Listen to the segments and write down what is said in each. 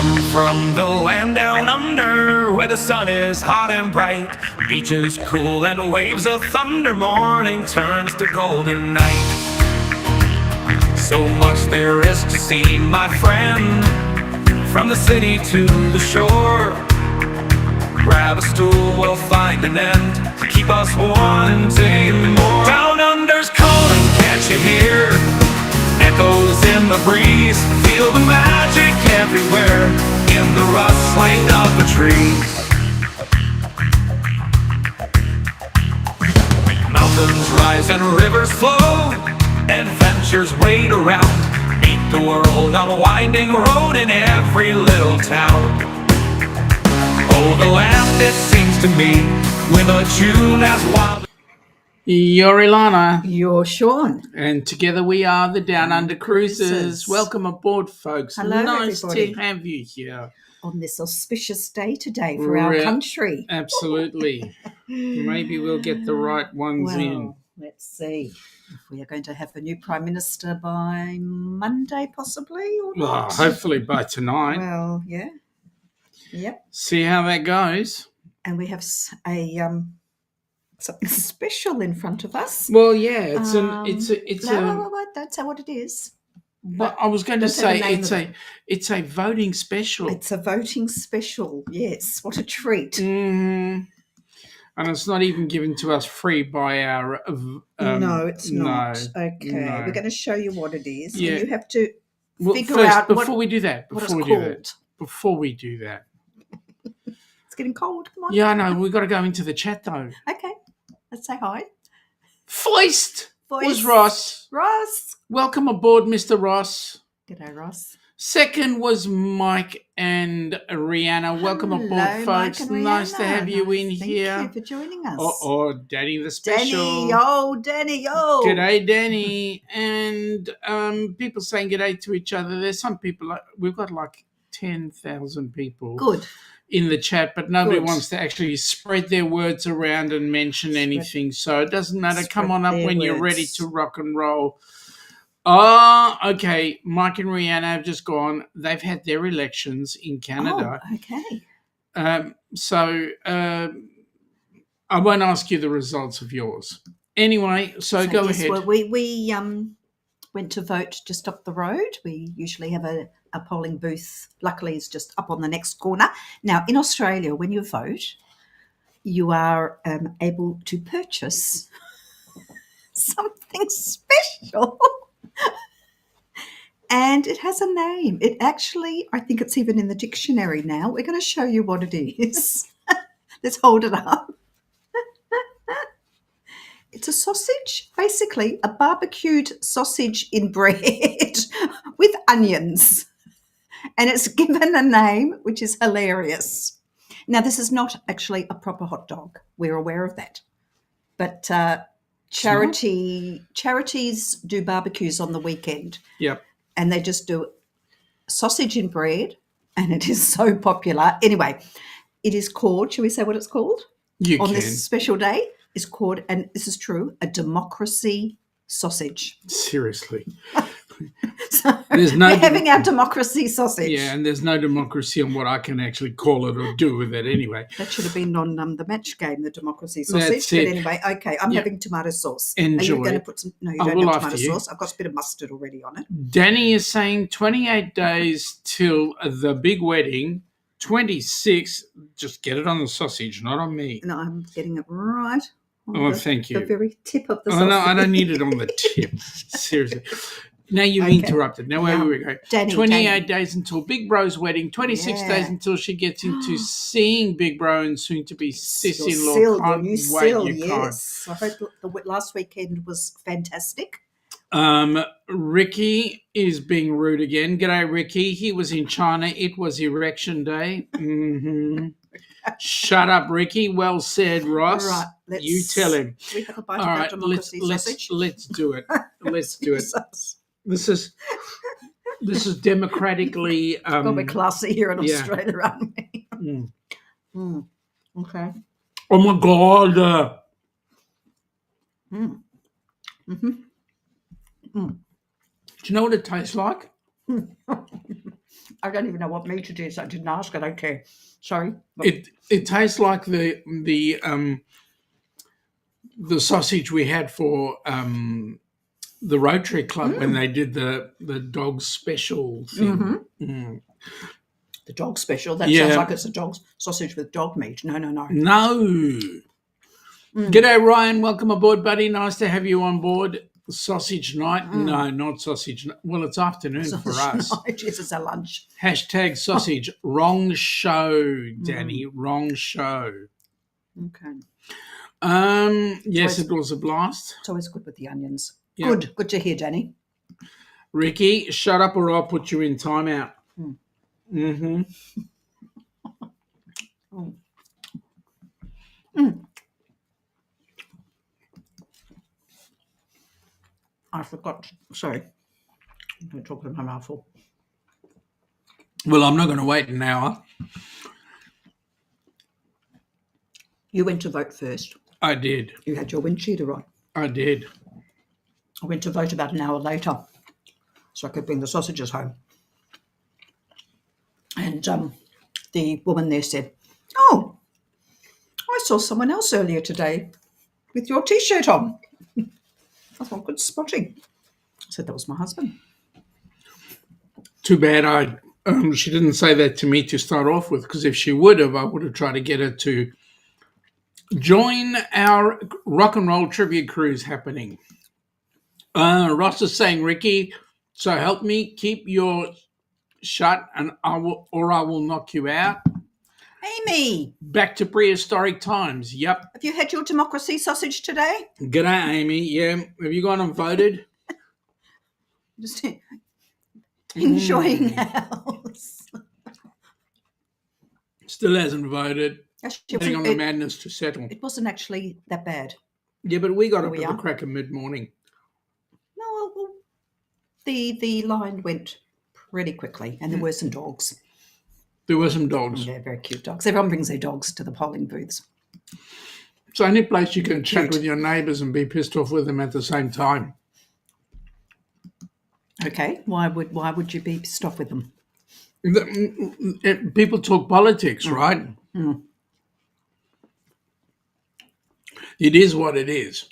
come from the land down under, where the sun is hot and bright, beaches cool and waves of thunder. Morning turns to golden night. So much there is to see, my friend, from the city to the shore. Grab a stool, we'll find an end to keep us wanting more. Down under's calling, can't you hear? Echoes in the breeze, feel the magic everywhere, in the rustling of the trees. Mountains rise and rivers flow, adventures wait around. Meet the world on a winding road in every little town. Oh, the land, it seems to me, with a tune as wild. You're Ilana. You're Shaun. And together we are the Down Under Cruisers. Cruisers. Welcome aboard, folks. Hello, nice everybody. to have you here. On this auspicious day today for our country. Absolutely. Maybe we'll get the right ones in. Let's see if we are going to have a new Prime Minister by Monday, possibly, or not. Hopefully by tonight. Well, yeah. Yep. See how that goes. And we have something special in front of us. Well, yeah, it's that's what it is. But I was going to say it's a voting special. It's a voting special. Yes, what a treat. And it's not even given to us free by our. No, it's not. No, okay, no. We're going to show you what it is. Yeah. And you have to figure first, out before we do that. It's getting cold. Come on. Yeah, I know. We've got to go into the chat though. Okay, let's say hi. First was Ross. Ross. Welcome aboard, Mr. Ross. G'day, Ross. Second was Mike and Rihanna. Welcome aboard, folks. Nice to have you in here. Thank you for joining us. Oh, Danny the Special. Danny, yo. G'day, Danny. And people saying g'day to each other. There's some people, we've got like 10,000 people. Good. In the chat, but nobody wants to actually spread their words around and mention anything. So it doesn't matter. Come on up when you're ready to rock and roll. Oh, okay. Mike and Rihanna have just gone. They've had their elections in Canada. Oh, okay. So I won't ask you the results of yours. Anyway, so go ahead. Well, we went to vote just up the road. We usually have a polling booth. Luckily, it's just up on the next corner. Now, in Australia, when you vote, you are able to purchase something special. And it has a name. It actually, I think it's even in the dictionary now. We're going to show you what it is. Let's hold it up. It's a sausage, basically a barbecued sausage in bread with onions. And it's given a name, which is hilarious. Now, this is not actually a proper hot dog. We're aware of that. But charities do barbecues on the weekend. Yep. And they just do sausage in bread, and it is so popular. Anyway, it is called, shall we say what it's called? You on can. This special day, is called, and this is true, a democracy sausage. Seriously. So we're having our democracy sausage. Yeah, and there's no democracy on what I can actually call it or do with it anyway. That should have been on the match game, the democracy sausage. That's but it. anyway, okay, I'm having tomato sauce. Enjoy. Are you going to put some? No, you don't have tomato sauce. I've got a bit of mustard already on it. Danny is saying 28 days till the big wedding. 26, just get it on the sausage, not on me. No, I'm getting it right. Thank you. The very tip of the sausage. Oh, no, I don't need it on the tip. Seriously. Now you've interrupted. Now where we go? 28 days until Big Bro's wedding. 26 days until she gets into seeing Big Bro and soon to be sis-in-law. Your new sil, yes. I hope the last weekend was fantastic. Ricky is being rude again. G'day, Ricky. He was in China. It was erection day. Mm-hmm. Shut up, Ricky. Well said, Ross. All right, you tell him. We have a bite of that democracy sausage. Let's do it. Let's do it. This is democratically. We're classy here in Australia, aren't we? Okay. Oh my God. Mm-hmm. Do you know what it tastes like? I don't even know what meat it is. I didn't ask. I don't care. Sorry. It tastes like the sausage we had for the Rotary Club when they did the dog special thing. The dog special. That Yeah. sounds like it's a dog's sausage with dog meat. No. No. G'day, Ryan. Welcome aboard, buddy. Nice to have you on board. Sausage night? No, not sausage night. Well, it's afternoon for us. Yes, it's a lunch. Hashtag sausage. Wrong show, Danny. Wrong show. Okay. Yes, it was a blast. It's always good with the onions. Yep. Good to hear, Danny. Ricky, shut up or I'll put you in timeout. I forgot. Sorry. I'm going to talk with my mouth full. Well, I'm not going to wait an hour. You went to vote first. I did. You had your wind cheater on. I did. I went to vote about an hour later so I could bring the sausages home. And the woman there said, "Oh, I saw someone else earlier today with your T-shirt on." I thought, good spotting. I said, that was my husband. Too bad she didn't say that to me to start off with, because if she would have, I would have tried to get her to join our rock and roll trivia cruise happening. Ross is saying, Ricky, so help me, keep your shut and I will knock you out. Amy! Back to prehistoric times. Yep. Have you had your democracy sausage today? G'day, Amy. Yeah. Have you gone and voted? Just enjoying ours. Still hasn't voted. Actually, Waiting on the madness to settle. It wasn't actually that bad. Yeah, but we got up at the crack of mid-morning. No, well, the line went pretty quickly, and there were some dogs. There were some dogs. Yeah, very cute dogs. Everyone brings their dogs to the polling booths. It's the only place you can chat with your neighbours and be pissed off with them at the same time. Okay, why would you be pissed off with them? People talk politics, right? It is what it is.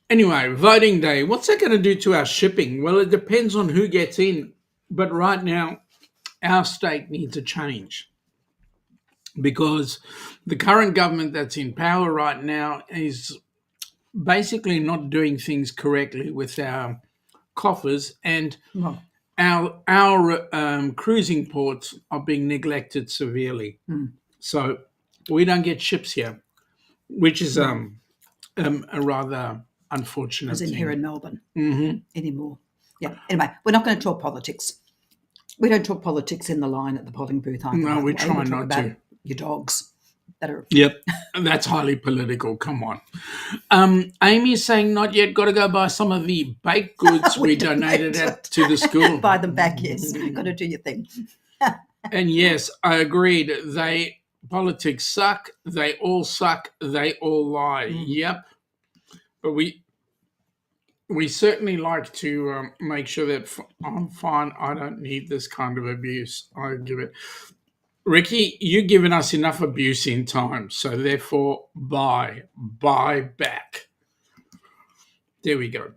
Anyway, voting day. What's that going to do to our shipping? Well, it depends on who gets in. But right now, our state needs a change because the current government that's in power right now is basically not doing things correctly with our coffers, and our cruising ports are being neglected severely. So we don't get ships here, which is a rather unfortunate As in thing. here in Melbourne anymore. Yeah. Anyway, we're not going to talk politics. We don't talk politics in the line at the polling booth either. No, we try not about to. Your dogs. That are... Yep, that's highly political. Come on. Amy's saying not yet. Got to go buy some of the baked goods we donated to the school. Buy them back, yes. Got to do your thing. And yes, I agreed. Politics suck. They all suck. They all lie. Yep. But we certainly like to make sure that I'm fine. I don't need this kind of abuse. I give it. Ricky, you've given us enough abuse in time, so therefore, buy back. There we go.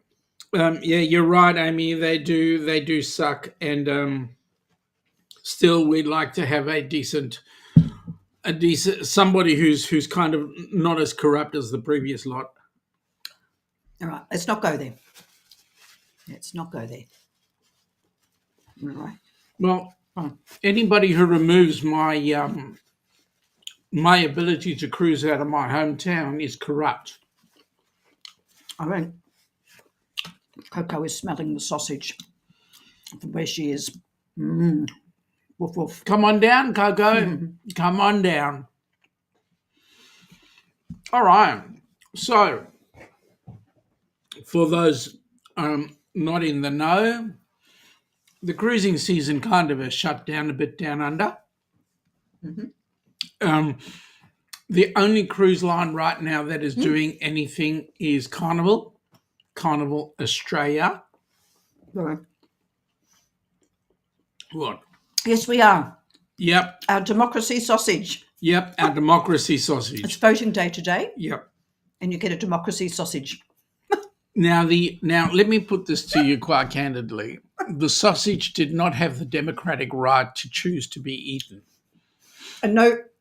Yeah, you're right, Amy. They do suck, and still, we'd like to have a decent somebody who's kind of not as corrupt as the previous lot. All right, let's not go there. Let's not go there. All right. Well, anybody who removes my ability to cruise out of my hometown is corrupt. I mean, Coco is smelling the sausage from where she is. Woof, woof. Come on down, Coco. Come on down. All right. So, for those not in the know, the cruising season kind of has shut down a bit down under. The only cruise line right now that is doing anything is Carnival Australia. Right. What? Yes, we are. Yep. Our democracy sausage. Yep. Our democracy sausage. It's voting day today. Yep. And you get a democracy sausage. Now let me put this to you quite candidly. The sausage did not have the democratic right to choose to be eaten. And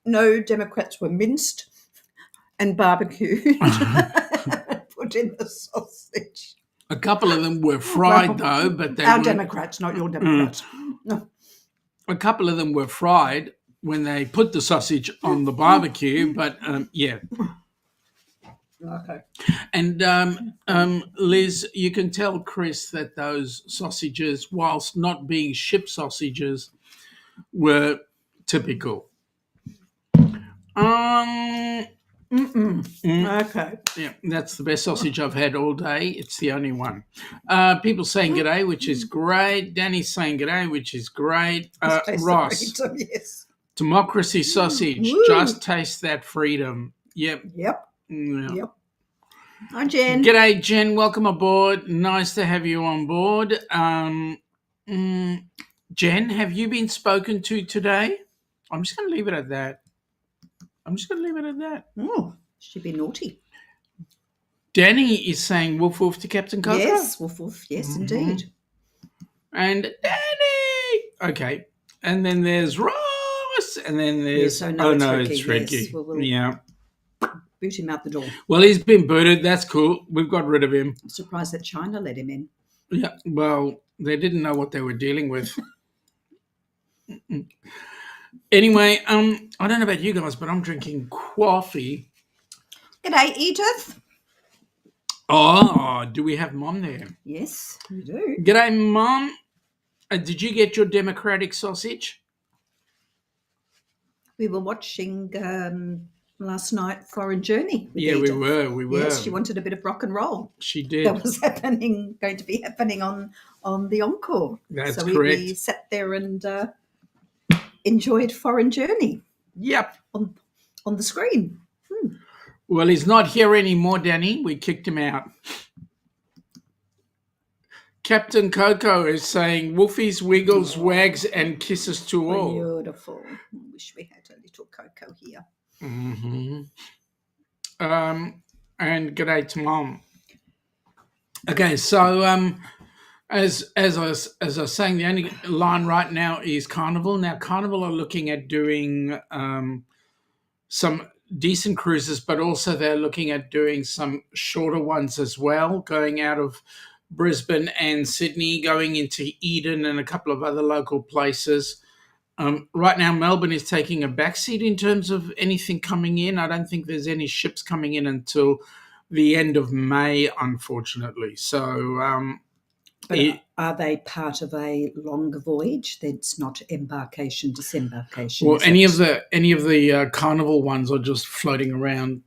no Democrats were minced and barbecued. Put in the sausage. A couple of them were fried though, but they our Democrats, not your Democrats. No. A couple of them were fried when they put the sausage on the barbecue, but yeah. Okay. And Liz, you can tell Chris that those sausages, whilst not being ship sausages, were typical. Okay. Yeah, that's the best sausage I've had all day. It's the only one. People saying g'day, which is great. Danny's saying g'day, which is great. Ross, Freedom, yes. democracy sausage. Woo. Just taste that freedom. Yep. Yep. Yeah. Yep. Hi, Jen. G'day, Jen. Welcome aboard. Nice to have you on board. Jen, have you been spoken to today? I'm just going to leave it at that. Oh, she'd be naughty. Danny is saying woof woof to Captain Coco. Yes, woof woof. Yes, indeed. And Danny. Okay. And then there's Ross. And then there's... Yes, it's Ricky. Yes, we'll Yeah. boot him out the door. Well, he's been booted. That's cool. We've got rid of him. I'm surprised that China let him in. Yeah. Well, they didn't know what they were dealing with. Anyway, I don't know about you guys, but I'm drinking coffee. G'day, Edith. Oh, do we have Mom there? Yes, we do. G'day, Mom. Did you get your democratic sausage? We were watching last night Foreign Journey. With Yeah, Edith. we were. Yes, she wanted a bit of rock and roll. She did. That was going to be happening on the Encore. That's so correct. We sat there and enjoyed Foreign Journey. Yep. On the screen. Well, he's not here anymore, Danny. We kicked him out. Captain Coco is saying woofies, wiggles, wags, and kisses to all. Beautiful. I wish we had a little Coco here. Mm-hmm. And g'day to Mom. Okay, so as I was saying, the only line right now is Carnival. Now, Carnival are looking at doing some decent cruises, but also they're looking at doing some shorter ones as well, going out of Brisbane and Sydney, going into Eden and a couple of other local places. Right now, Melbourne is taking a backseat in terms of anything coming in. I don't think there's any ships coming in until the end of May, unfortunately. So, are they part of a longer voyage? That's not embarkation, disembarkation. Well, any of the Carnival ones are just floating around.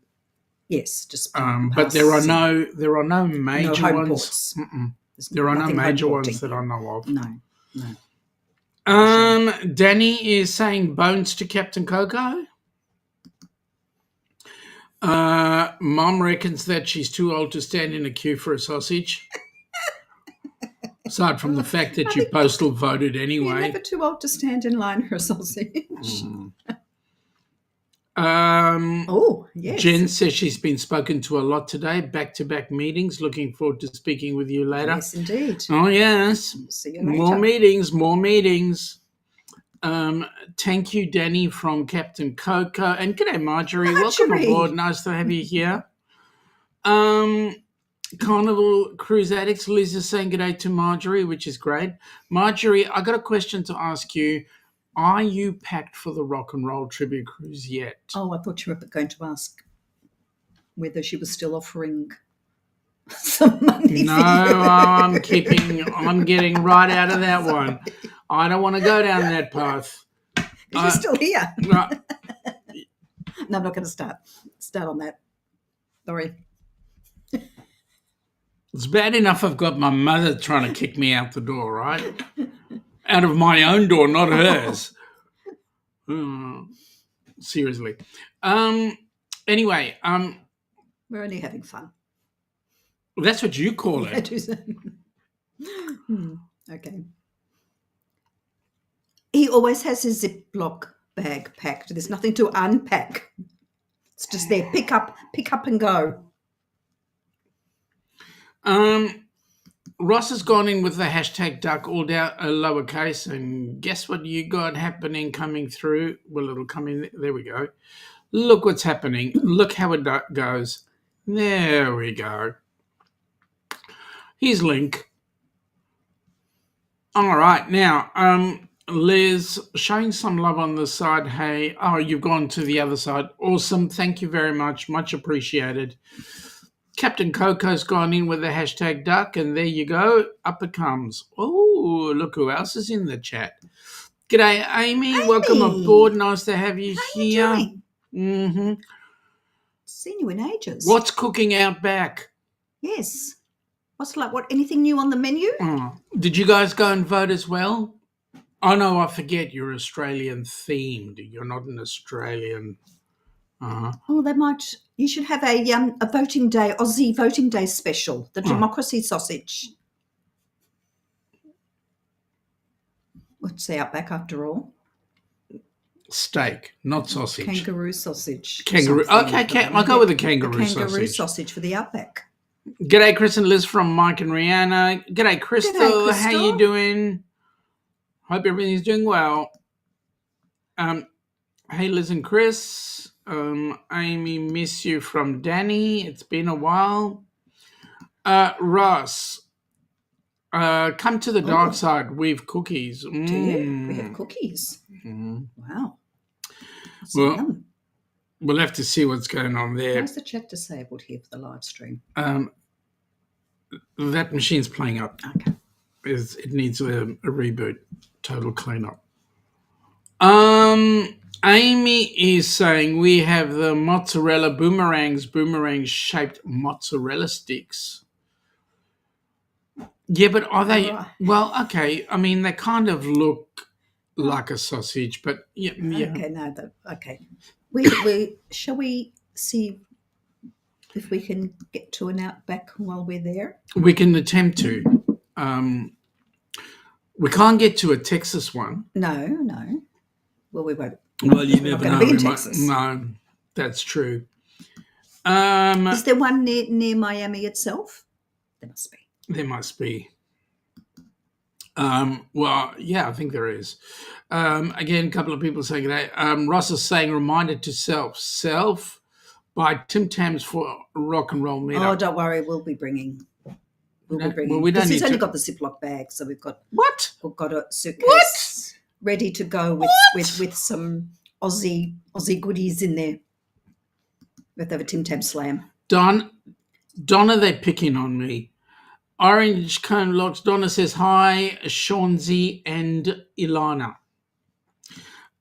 Yes, just. But there are no major ones. There are no major ones that I know of. No. Danny is saying bones to Captain Coco. Mom reckons that she's too old to stand in a queue for a sausage. Aside from the fact that you postal voted anyway. You're never too old to stand in line for a sausage. Oh, yes. Jen says she's been spoken to a lot today, back-to-back meetings. Looking forward to speaking with you later. Yes, indeed. Oh, yes. See you later. More meetings. Thank you, Danny from Captain Coco. And g'day, Marjorie. Welcome aboard. Nice to have you here. Carnival Cruise Addicts. Liz is saying g'day to Marjorie, which is great. Marjorie, I got a question to ask you. Are you packed for the Rock and Roll Tribute Cruise yet? Oh, I thought you were going to ask whether she was still offering some money. No, I'm getting right out of that one. I don't want to go down that path. You're still here. Right. No, I'm not going to start on that. Sorry. It's bad enough I've got my mother trying to kick me out the door, right? Out of my own door, not hers. Seriously. Anyway. We're only having fun. That's what you call it. Okay. He always has his Ziploc bag packed. There's nothing to unpack. It's just there. Pick up and go. Ross has gone in with the hashtag duck all down lowercase, and guess what you got happening coming through? Well, it'll come in. There we go. Look what's happening. Look how it goes. There we go. Here's Link. All right, now, Liz, showing some love on the side. Hey, you've gone to the other side. Awesome. Thank you very much. Much appreciated. Captain Coco's gone in with the hashtag duck, and there you go. Up it comes. Oh, look who else is in the chat. G'day, Amy. Welcome aboard. Nice to have you here. How you doing? Mm-hmm. Seen you in ages. What's cooking out back? Yes. What's anything new on the menu? Did you guys go and vote as well? Oh, no, I forget. You're Australian themed. You're not an Australian. Oh, they might. You should have a voting day, Aussie voting day special, the democracy sausage. What's the outback after all? Steak, not sausage. Kangaroo sausage. Kangaroo. Okay, I'll go with the kangaroo sausage for the outback. G'day, Chris and Liz from Mike and Rihanna. G'day, Crystal. G'day, Crystal. How you doing? Hope everything's doing well. Hey, Liz and Chris. Amy, miss you from Danny. It's been a while. Ross, come to the dark side. We've cookies. Do you? We have cookies. Wow. Well, we'll have to see what's going on there. How's the chat disabled here for the live stream? That machine's playing up. Okay. It needs a reboot, total cleanup. Amy is saying we have the mozzarella boomerang-shaped mozzarella sticks. Yeah, but are they? Right. Well, okay. I mean, they kind of look like a sausage, but yeah. Okay, no, okay. Shall we see if we can get to an outback while we're there? We can attempt to. We can't get to a Texas one. No. Well, we won't. Well, you never know. Be in Texas. No, that's true. Is there one near Miami itself? There must be. Well, yeah, I think there is. Again, a couple of people saying that. Ross is saying, reminder to self, buy Tim Tams for rock and roll meetup. Oh, don't worry, we'll be bringing. Well, we don't need only got the Ziploc bag, so we've got a suitcase ready to go with some Aussie goodies in there. We have to have a Tim Tam slam. Donna, they're picking on me. Orange Cone Locks. Donna says, hi, Shaunzi and Ilana.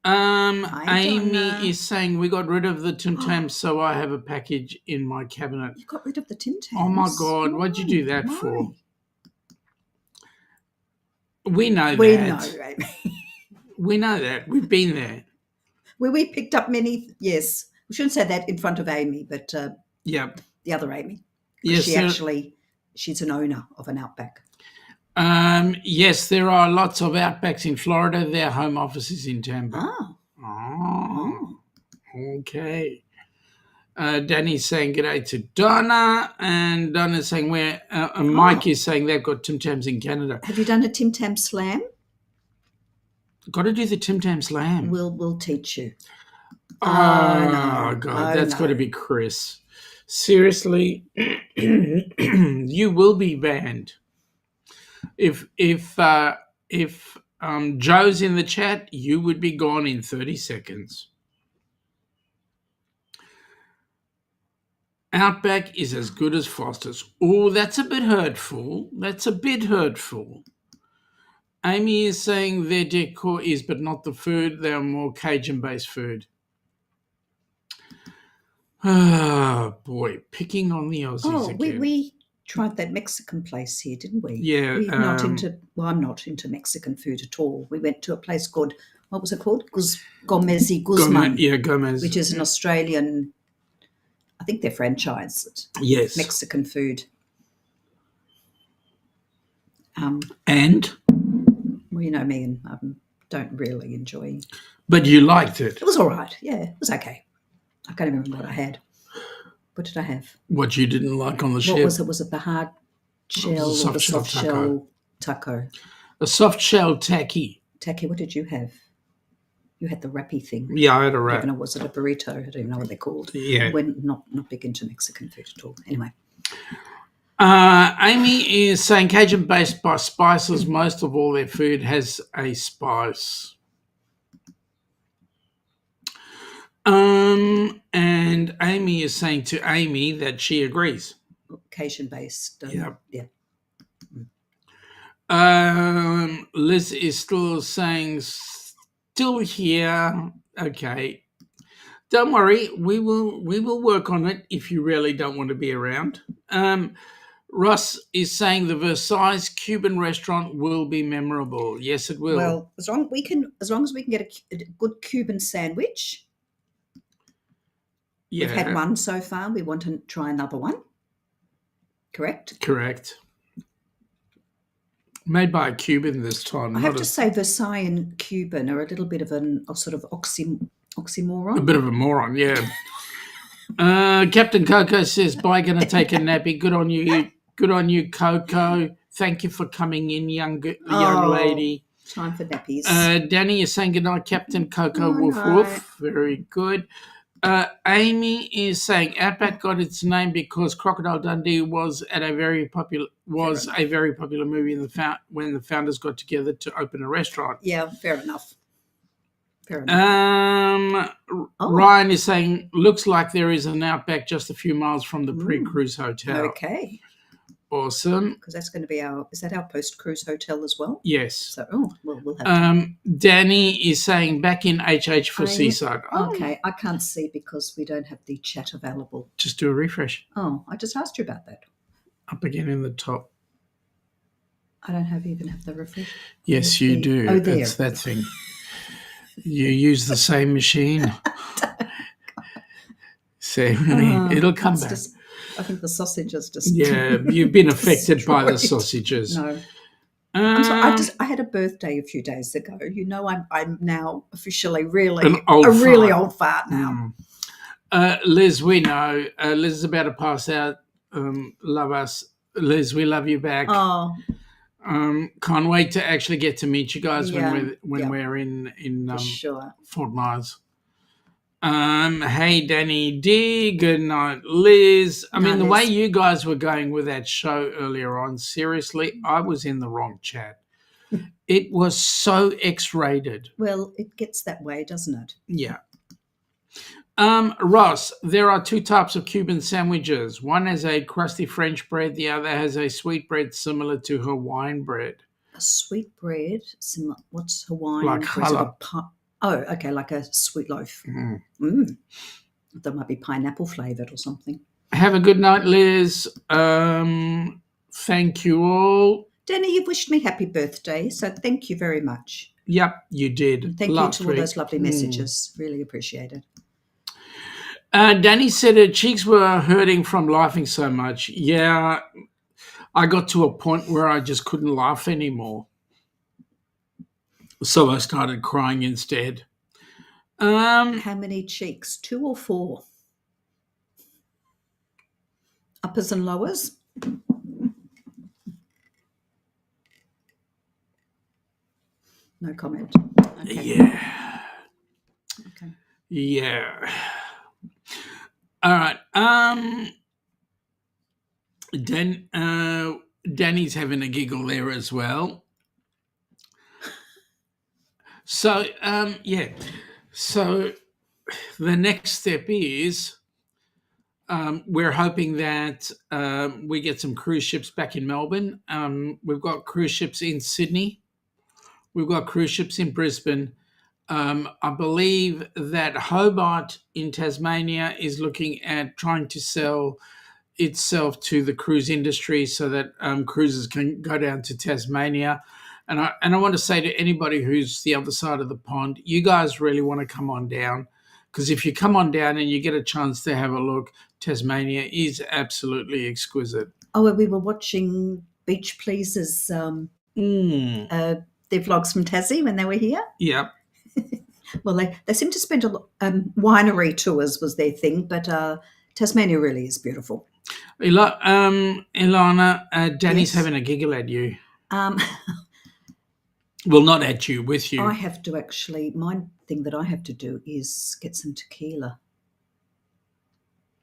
Amy is saying, we got rid of the Tim Tams, so I have a package in my cabinet. You got rid of the Tim Tams? Oh, my God. What'd you do that for? We know that. Amy. We know that. We've been there. We picked up many, yes. We shouldn't say that in front of Amy, but the other Amy. Yes, she's an owner of an outback. Yes, there are lots of outbacks in Florida. Their home office is in Tampa. Oh. Okay. Danny's saying g'day to Donna, and Donna's saying Mike is saying they've got Tim Tams in Canada. Have you done a Tim Tam slam? Got to do the Tim Tam slam. We'll teach you. Oh, God, that's got to be Chris. Seriously, you will be banned. If Joe's in the chat, you would be gone in 30 seconds. Outback is as good as Foster's. Oh, that's a bit hurtful. Amy is saying their decor is, but not the food. They are more Cajun-based food. Oh, boy, picking on the Aussies again. We tried that Mexican place here, didn't we? Yeah. I'm not into Mexican food at all. We went to a place called, what was it called? Gomez y Guzman. Gomez. Which is an Australian, I think they're franchised. Yes. Mexican food. And? Well, you know me, and I'm don't really enjoy. But you liked it. It was all right. Yeah, it was okay. I can't even remember what I had. What did I have? What you didn't like on the ship? What was it? Was it the hard shell or the soft shell taco? A soft shell tacky. Tacky, what did you have? You had the wrappy thing. Yeah, I had a wrap. Even was it a burrito? I don't even know what they're called. Yeah. We're not big into Mexican food at all. Anyway. Amy is saying Cajun-based by spices. Most of all their food has a spice. And Amy is saying to Amy that she agrees. Cajun-based. Yeah. Yeah. Liz is still saying, still here. Okay. Don't worry. We will work on it if you really don't want to be around. Russ is saying the Versailles Cuban restaurant will be memorable. Yes, it will. Well, as long as we can get a good Cuban sandwich. Yeah. We've had one so far. We want to try another one. Correct? Correct. Made by a Cuban this time. I have to say Versailles and Cuban are a little bit of a sort of oxymoron. A bit of a moron, yeah. Captain Coco says, bye, going to take a nappy. Good on you. Good on you, Coco. Thank you for coming in, young lady. Time for nappies. Danny is saying good night, Captain Coco. Woof, woof. Very good. Amy is saying Outback got its name because Crocodile Dundee was a very popular movie when the founders got together to open a restaurant. Yeah, fair enough. Ryan is saying looks like there is an Outback just a few miles from the pre-cruise hotel. Okay. Awesome. Because that's going to be our post-cruise hotel as well? Yes. So, we'll have Danny is saying back in HH for Seaside. Okay, I can't see because we don't have the chat available. Just do a refresh. Oh, I just asked you about that. Up again in the top. I don't even have the refresh. Yes, you do. Oh, there. It's that thing. You use the same machine. So it'll come back. I think the sausages just... Yeah, you've been affected by the sausages. No. I'm sorry, I had a birthday a few days ago. You know, I'm now officially really old fart now. Liz, we know. Liz is about to pass out. Love us. Liz, we love you back. Oh. Can't wait to actually get to meet you guys when we're in sure. Fort Myers. Hey, Danny D. Good night, Liz. I mean, the way you guys were going with that show earlier on, seriously, I was in the wrong chat. It was so X-rated. Well, it gets that way, doesn't it? Yeah. Ross, there are two types of Cuban sandwiches. One has a crusty French bread. The other has a sweet bread similar to Hawaiian bread. A sweet bread? What's Hawaiian? Like challah. Oh, okay, like a sweet loaf. That might be pineapple flavoured or something. Have a good night, Liz. Thank you all. Danny, you've wished me happy birthday, so thank you very much. Yep, you did. And thank you to all those lovely messages. Really appreciate it. Danny said her cheeks were hurting from laughing so much. Yeah, I got to a point where I just couldn't laugh anymore. So I started crying instead. How many cheeks? 2 or 4? Uppers and lowers? No comment. Okay. Yeah. Okay. Yeah. All right. Danny's having a giggle there as well. So, So the next step is we're hoping that we get some cruise ships back in Melbourne. We've got cruise ships in Sydney. We've got cruise ships in Brisbane. I believe that Hobart in Tasmania is looking at trying to sell itself to the cruise industry so that cruises can go down to Tasmania. And I want to say to anybody who's the other side of the pond, you guys really want to come on down, because if you come on down and you get a chance to have a look, Tasmania is absolutely exquisite. Oh, we were watching Beach Pleaser's their vlogs from Tassie when they were here. Yep. Well, they seem to spend a lot. Winery tours was their thing, but Tasmania really is beautiful. Ilana, Danny's Yes. having a giggle at you. Um, Well, not at you, with you. I have to actually. My thing that I have to do is get some tequila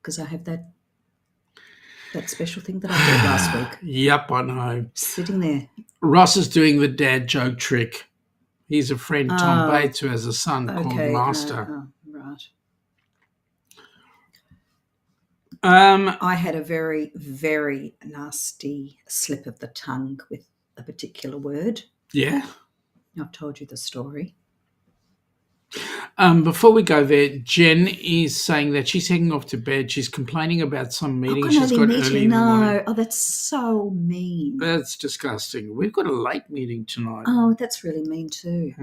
because I have that special thing that I did last week. Yep, I know. Sitting there. Ross is doing the dad joke trick. He's a friend, Tom Bates, who has a son called Master. Right. Um, I had a very, very nasty slip of the tongue with a particular word. yeah. I've told you the story. Before we go there, Jen is saying that she's heading off to bed. She's complaining about some meeting she's got early in the morning. Oh, that's so mean. That's disgusting. We've got a late meeting tonight. Oh, that's really mean too.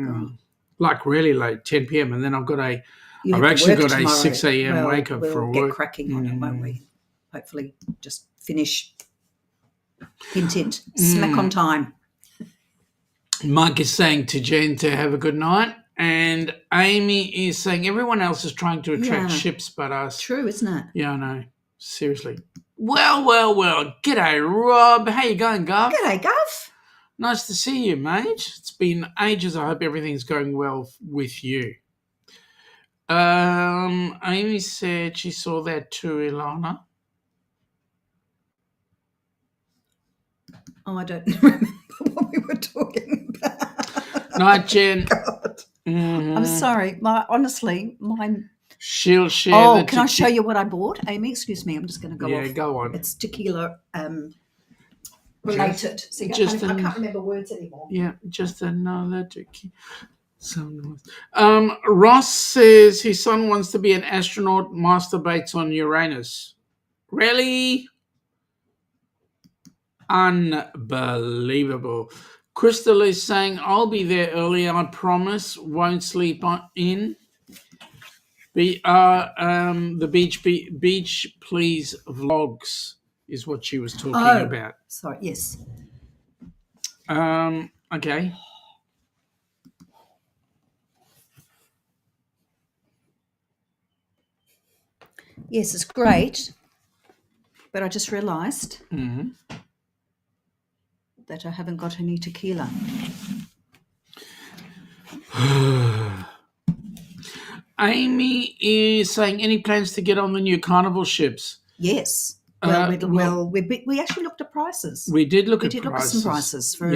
Like really late, 10 p.m. And then I've You have actually to work got tomorrow. a 6 a.m. wake up we'll for get work. cracking on it, won't we? Hopefully just finish. Hint, hint. Smack on time. Mike is saying to Jen to have a good night. And Amy is saying everyone else is trying to attract ships but us. True, isn't it? Yeah, I know. Seriously. Well. G'day, Rob. How you going, Gov? G'day, Gov. Nice to see you, mate. It's been ages. I hope everything's going well with you. Amy said she saw that too, Ilana. Oh, I don't remember what we were talking about. Night, Jen. God. Mm-hmm. I'm sorry. Honestly, mine. She'll share. Oh, can I show you what I bought, Amy? Excuse me. I'm just going to go off. Yeah, go on. It's tequila related. See, I can't remember words anymore. Yeah, just another tequila. Ross says his son wants to be an astronaut, masturbates on Uranus. Really? Unbelievable. Crystal is saying, I'll be there early, I promise. Won't sleep in. The beach please vlogs is what she was talking about. Sorry, yes. Okay. Yes, it's great. But I just realised that I haven't got any tequila. Amy is saying, any plans to get on the new Carnival ships? Yes. Well, we actually looked at prices. We did look at some prices for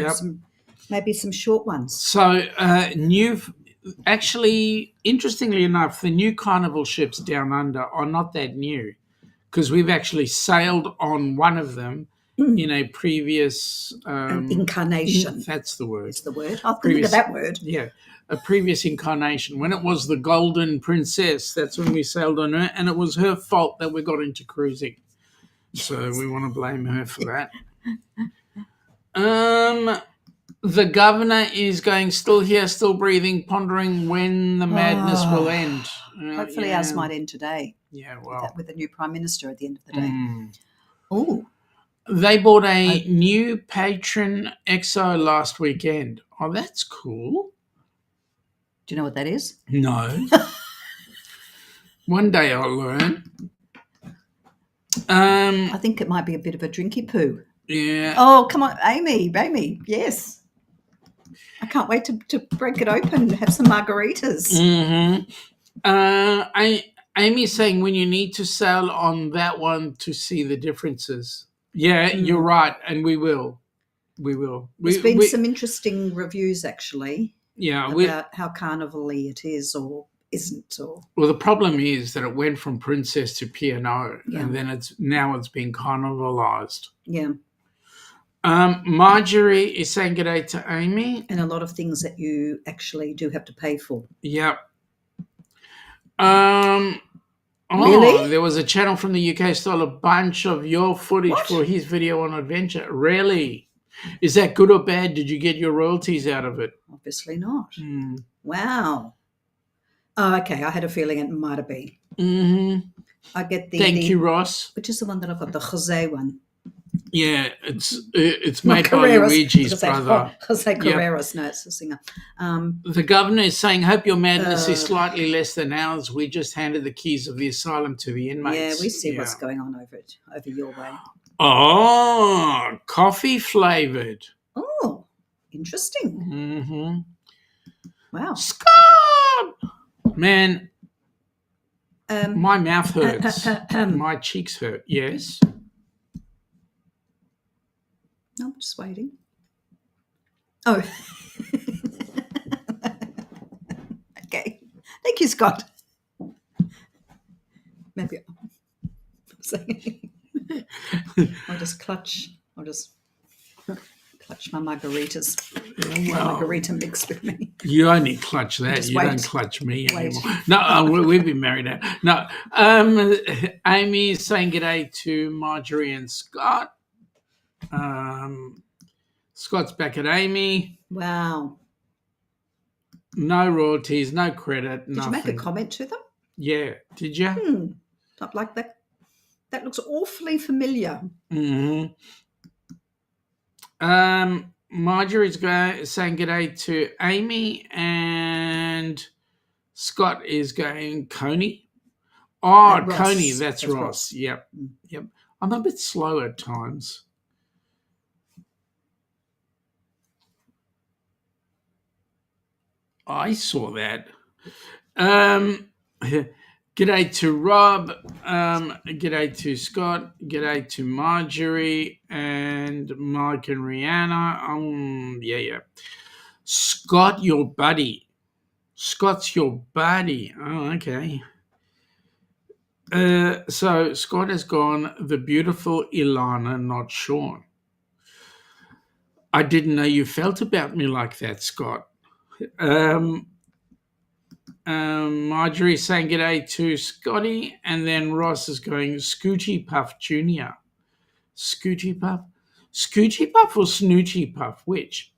maybe some short ones. So actually, interestingly enough, the new Carnival ships down under are not that new because we've actually sailed on one of them in a previous incarnation. That's the word. It's the word. I'll think of that word. Yeah, a previous incarnation. When it was the Golden Princess, that's when we sailed on her, and it was her fault that we got into cruising. So we want to blame her for that. The governor is going, still here, still breathing, pondering when the madness will end. Hopefully ours might end today. Yeah, well. With a new Prime Minister at the end of the day. Oh. They bought a new Patron EXO last weekend. Oh, that's cool. Do you know what that is? No. One day I'll learn. I think it might be a bit of a drinky poo. Yeah. Oh, come on, Amy, yes. I can't wait to break it open and have some margaritas. Amy's saying when you need to sail on that one to see the differences. Yeah, you're right, and we will. There's been some interesting reviews, actually, about how carnival-y it is or isn't. Well, the problem is that it went from Princess to P&O, and then it's been carnivalized. Yeah. Marjorie is saying good day to Amy. And a lot of things that you actually do have to pay for. Yep. Really? There was a channel from the UK stole a bunch of your footage for his video on adventure. Really? Is that good or bad? Did you get your royalties out of it? Obviously not. Wow. Oh, okay. I had a feeling it might have been. I get Thank you, Ross. Which is the one that I've got, the Jose one. Yeah, it's Not made by Carreras. Luigi's brother. I'll say Carreras. No, it's a singer. The governor is saying, hope your madness is slightly less than ours. We just handed the keys of the asylum to the inmates. Yeah, we see what's going on over your way. Oh, coffee flavored. Oh, interesting. Mm-hmm. Wow. Scott! Man, my mouth hurts. My cheeks hurt. Yes. No, I'm just waiting. Oh. Okay. Thank you, Scott. Maybe I'll just clutch my margaritas. Well, Margarita mix with me. You only clutch that. Just you wait. don't clutch me anymore. No, we've been married now. No, Amy is saying g'day to Marjorie and Scott. Scott's back at Amy. Wow. No royalties, no credit, Did nothing. you make a comment to them? Yeah. Did you? Not like that. That looks awfully familiar. Mm-hmm. Marjorie's saying g'day to Amy, and Scott is going Coney. Oh, Coney, that's Ross. Yep. I'm a bit slow at times. I saw that. G'day to Rob. G'day to Scott. G'day to Marjorie and Mike and Rihanna. Yeah. Scott, your buddy. Scott's your buddy. Oh, okay. So Scott has gone the beautiful Ilana, not Shaun. I didn't know you felt about me like that, Scott. Marjorie's saying g'day to Scotty, and then Ross is going Scoochie Puff Jr. Scoochie Puff? Scoochie Puff or Snoochie Puff? Which?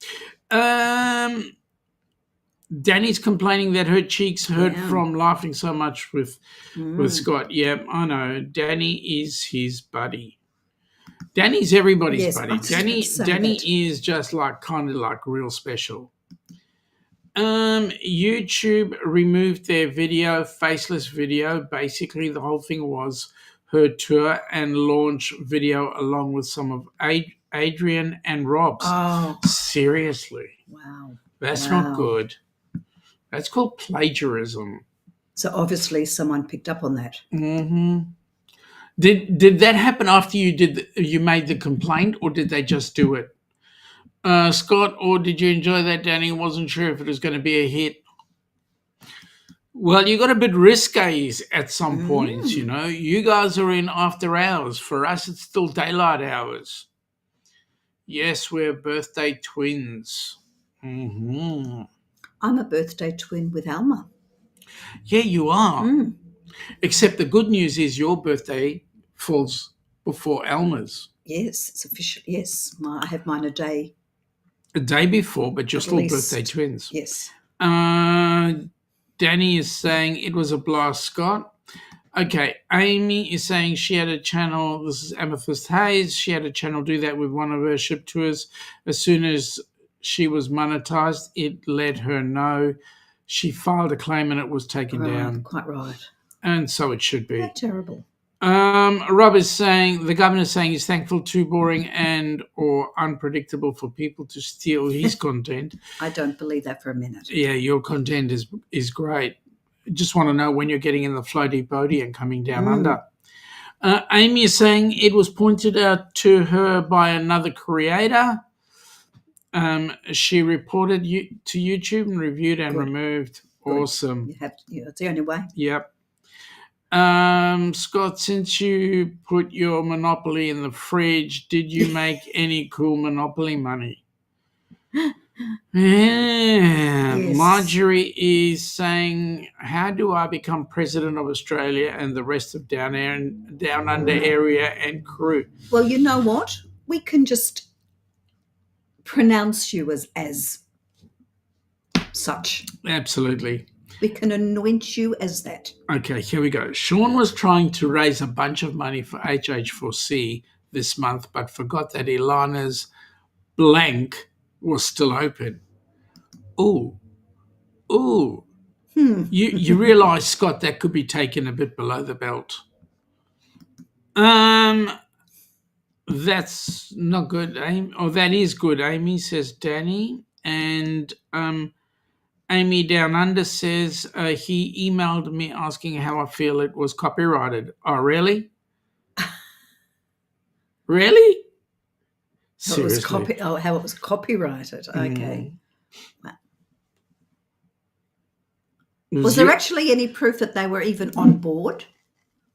Danny's complaining that her cheeks hurt from laughing so much with Scott. Yeah, I know. Danny is his buddy. Danny's everybody's buddy. Danny is just kind of real special. YouTube removed their video, faceless video. Basically, the whole thing was her tour and launch video along with some of Adrian and Rob's. Oh, seriously? Wow, that's not good. That's called plagiarism. So obviously, someone picked up on that. Mm-hmm. Did that happen after you made the complaint, or did they just do it? Scott, or did you enjoy that, Danny? Wasn't sure if it was going to be a hit. Well, you got a bit risque at some points, you know. You guys are in after hours. For us, it's still daylight hours. Yes, we're birthday twins. Mm-hmm. I'm a birthday twin with Alma. Yeah, you are. Except the good news is your birthday falls before Alma's. Yes, it's official. Yes, I have mine a day before, but you're still birthday twins. Yes. Danny is saying it was a blast, Scott. Okay, Amy is saying she had a channel. This is Amethyst Hayes. She had a channel do that with one of her ship tours. As soon as she was monetized, it let her know. She filed a claim and it was taken down. Quite right. And so it should be. That's terrible. Rob is saying, the governor is saying he's thankful too boring and or unpredictable for people to steal his content. I don't believe that for a minute. Yeah, your content is great. Just want to know when you're getting in the floaty boaty and coming down under. Amy is saying it was pointed out to her by another creator. She reported to YouTube and reviewed and removed. Good. Awesome. It's the only way. Yep. Scott, since you put your Monopoly in the fridge, did you make any cool Monopoly money? Yes. Marjorie is saying, how do I become president of Australia and the rest of down under area and crew? Well, you know what? We can just pronounce you as such. Absolutely. We can anoint you as that. Okay, here we go. Shaun was trying to raise a bunch of money for HH4C this month, but forgot that Ilana's blank was still open. Ooh. You realise, Scott, that could be taken a bit below the belt. That's not good, Amy. Oh, that is good, Amy, says Danny. And Amy Down Under says he emailed me asking how I feel it was copyrighted. Oh, really? Really? Seriously? How it was copyrighted. Okay. Was there actually any proof that they were even on board?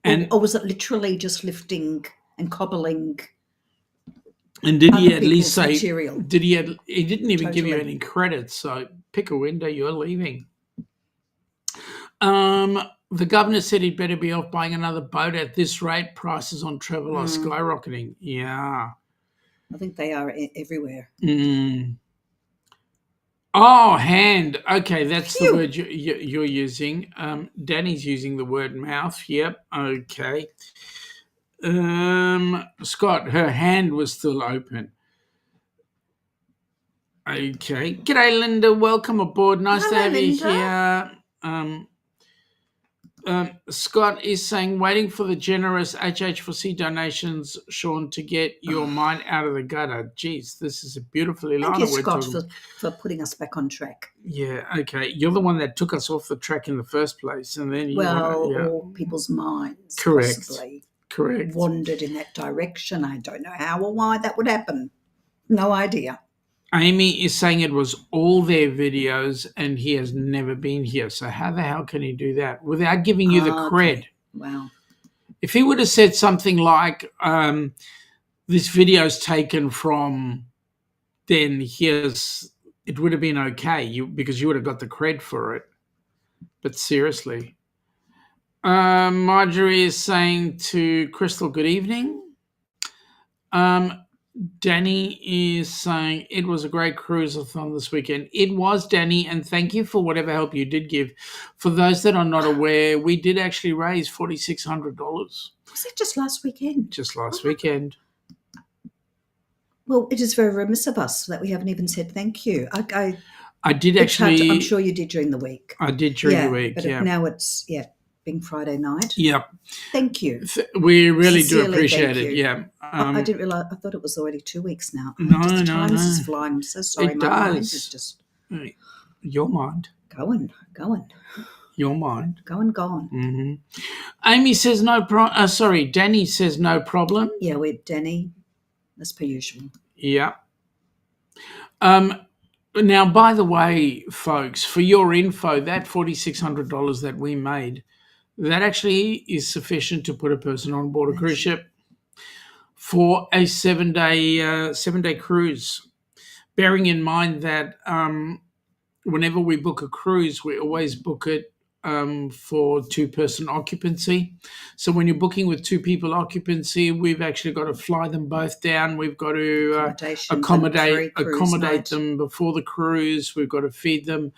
Or was it literally just lifting and cobbling? And did he at least say material? He didn't even give you any credit, so pick a window, you're leaving. The governor said he'd better be off buying another boat at this rate. Prices on travel are skyrocketing. Yeah. I think they are everywhere. Oh, hand. Okay, that's the word you're using. Danny's using the word mouth. Yep. Okay. Scott, her hand was still open. Okay. G'day, Linda. Welcome aboard. Nice to have you here. Scott is saying, waiting for the generous HH4C donations, Shaun, to get your mind out of the gutter. Jeez, this is a beautiful Ilana. Thank you, Scott, for putting us back on track. Yeah, okay. You're the one that took us off the track in the first place. And then or people's minds possibly wandered in that direction. I don't know how or why that would happen. No idea. Amy is saying it was all their videos and he has never been here. So how the hell can he do that without giving you the cred? Wow. If he would have said something like, this video's taken from, then it would have been okay because you would have got the cred for it. But seriously. Marjorie is saying to Crystal, good evening. Danny is saying it was a great cruise-a-thon this weekend. It was, Danny, and thank you for whatever help you did give. For those that are not aware, we did actually raise $4,600. Was it just last weekend? Just last weekend. Well, it is very remiss of us that we haven't even said thank you. I did actually. I'm sure you did during the week. I did during the week, but now it's being Friday night. Yep. Thank you. We really do appreciate it. Yeah. I didn't realize. I thought it was already 2 weeks now. No. Time is flying. I'm so sorry. It My mind does. is just your mind. Going. Your mind. Gone. Mm-hmm. Amy says no problem. Sorry, Danny says no problem. Yeah, we're Danny, as per usual. Yeah. Now, by the way, folks, for your info, that $4,600 that we made, that actually is sufficient to put a person on board a cruise ship for a 7-day cruise. Bearing in mind that whenever we book a cruise, we always book it for 2-person occupancy. So when you're booking with 2 people occupancy, we've actually got to fly them both down. We've got to accommodate them before the cruise. We've got to feed them.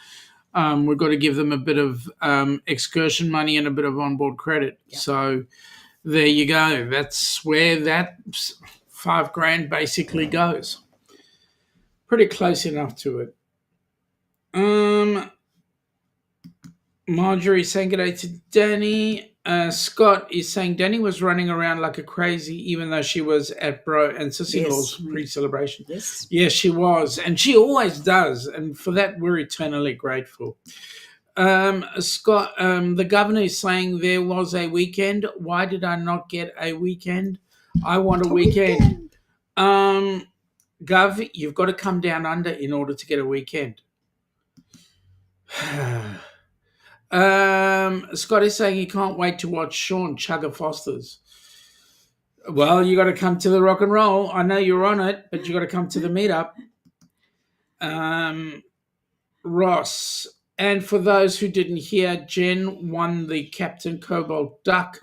We've got to give them a bit of excursion money and a bit of onboard credit. Yep. So there you go. That's where that $5,000 basically goes. Pretty close enough to it. Marjorie saying good day to Danny. Scott is saying Danny was running around like a crazy, even though she was at Bro and Sissy-Law's pre-celebration. Yes, she was. And she always does. And for that, we're eternally grateful. Scott, the governor is saying there was a weekend. Why did I not get a weekend? I want a weekend. Gov, you've got to come down under in order to get a weekend. Scott is saying he can't wait to watch Shaun chugger Foster's. Well, you got to come to the rock and roll. I know you're on it, but you got to come to the meetup. Ross, and for those who didn't hear, Jen won the Captain Cobalt Duck,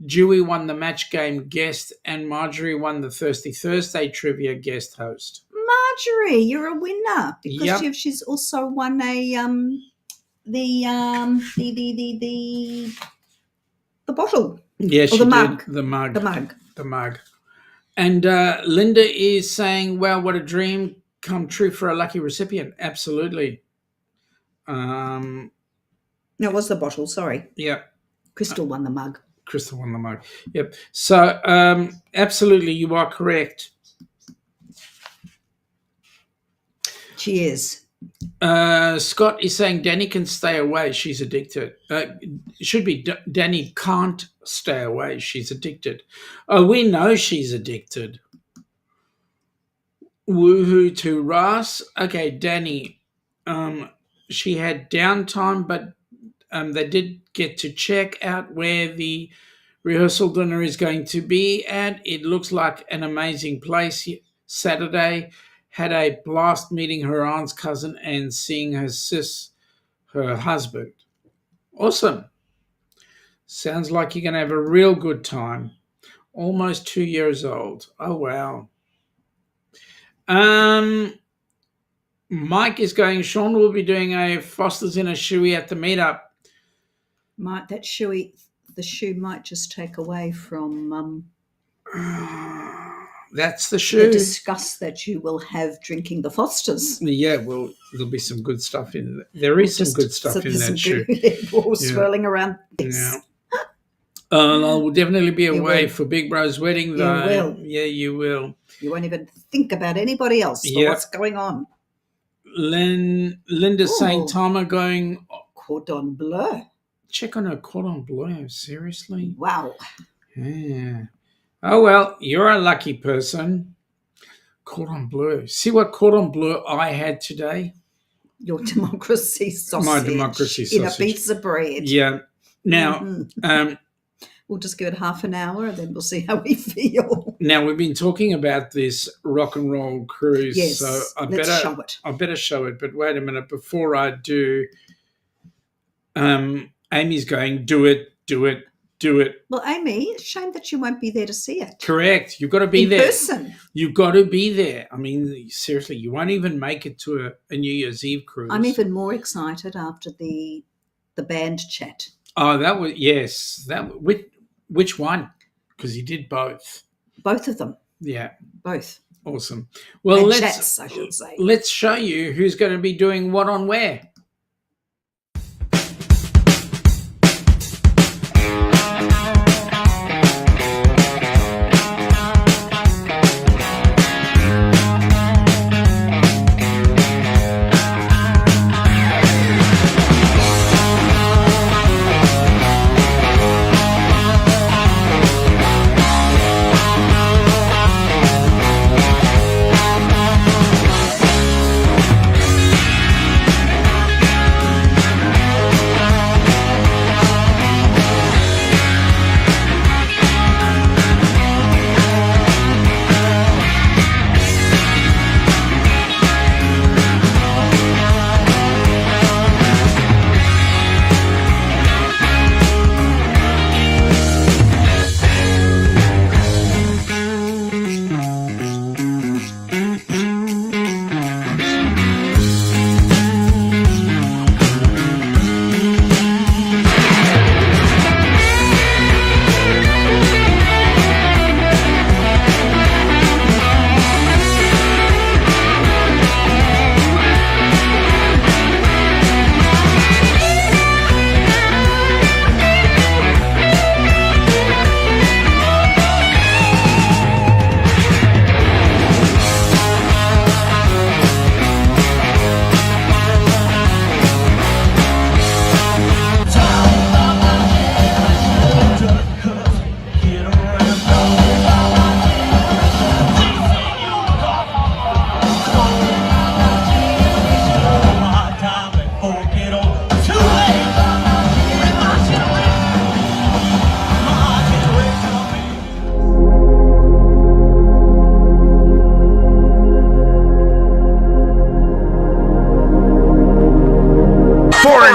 Dewey won the match game guest, and Marjorie won the Thirsty Thursday trivia guest host. Marjorie, you're a winner because she's also won a the bottle. Yeah, she the mug. did. The mug. And Linda is saying, wow, what a dream come true for a lucky recipient. Absolutely. No, it was the bottle, sorry. Yeah. Crystal won the mug. Crystal won the mug. Yep. So absolutely, you are correct. Cheers. Scott is saying Danny can stay away. She's addicted. It should be Danny can't stay away. She's addicted. Oh, we know she's addicted. Woohoo to Ross. Okay, Danny. She had downtime, but they did get to check out where the rehearsal dinner is going to be at. It looks like an amazing place. Saturday. Had a blast meeting her aunt's cousin and seeing her husband. Awesome. Sounds like you're going to have a real good time. Almost 2 years old. Oh, wow. Mike is going, Shaun will be doing a Foster's in a shoey at the meetup. The shoe might just take away from... That's the shoe. The disgust that you will have drinking the Fosters. Yeah, well, there'll be some good stuff in there. There is some good stuff in that shoe. All swirling around. Yeah. I will definitely be away for Big Bro's wedding, though. You will. Yeah, you will. You won't even think about anybody else or what's going on. Linda's saying, Timer going... Cordon bleu. Check on her cordon bleu. Seriously? Wow. Yeah. Oh, well, you're a lucky person. Cordon bleu. See what cordon bleu I had today? Your democracy sausage. My democracy sausage. In a piece of bread. Yeah. Now, we'll just give it half an hour and then we'll see how we feel. Now, we've been talking about this rock and roll cruise. Yes, so let's show it. I better show it. But wait a minute. Before I do, Amy's going, do it. Well, Amy, it's a shame that you won't be there to see it. Correct. You've got to be there. In person. You've got to be there. I mean, seriously, you won't even make it to a New Year's Eve cruise. I'm even more excited after the band chat. Oh, that was, yes. Which one? Because you did both. Both of them. Yeah. Both. Awesome. Well, chats, I should say. Let's show you who's going to be doing what on where.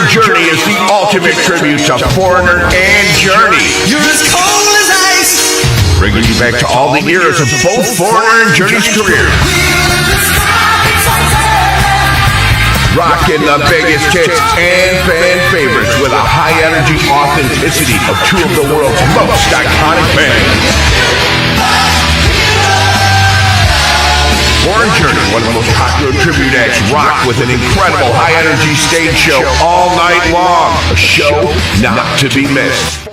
Journey is the ultimate tribute to Foreigner and Journey. You're as cold as ice. Bringing you back to all the eras of both Foreigner and Journey's career. Rocking the biggest hits and fan favorites with a high-energy authenticity of two of the world's most iconic bands. Foreign Journey, one of the most popular tribute acts, rock with an incredible high-energy stage show all night long. A show not to be missed.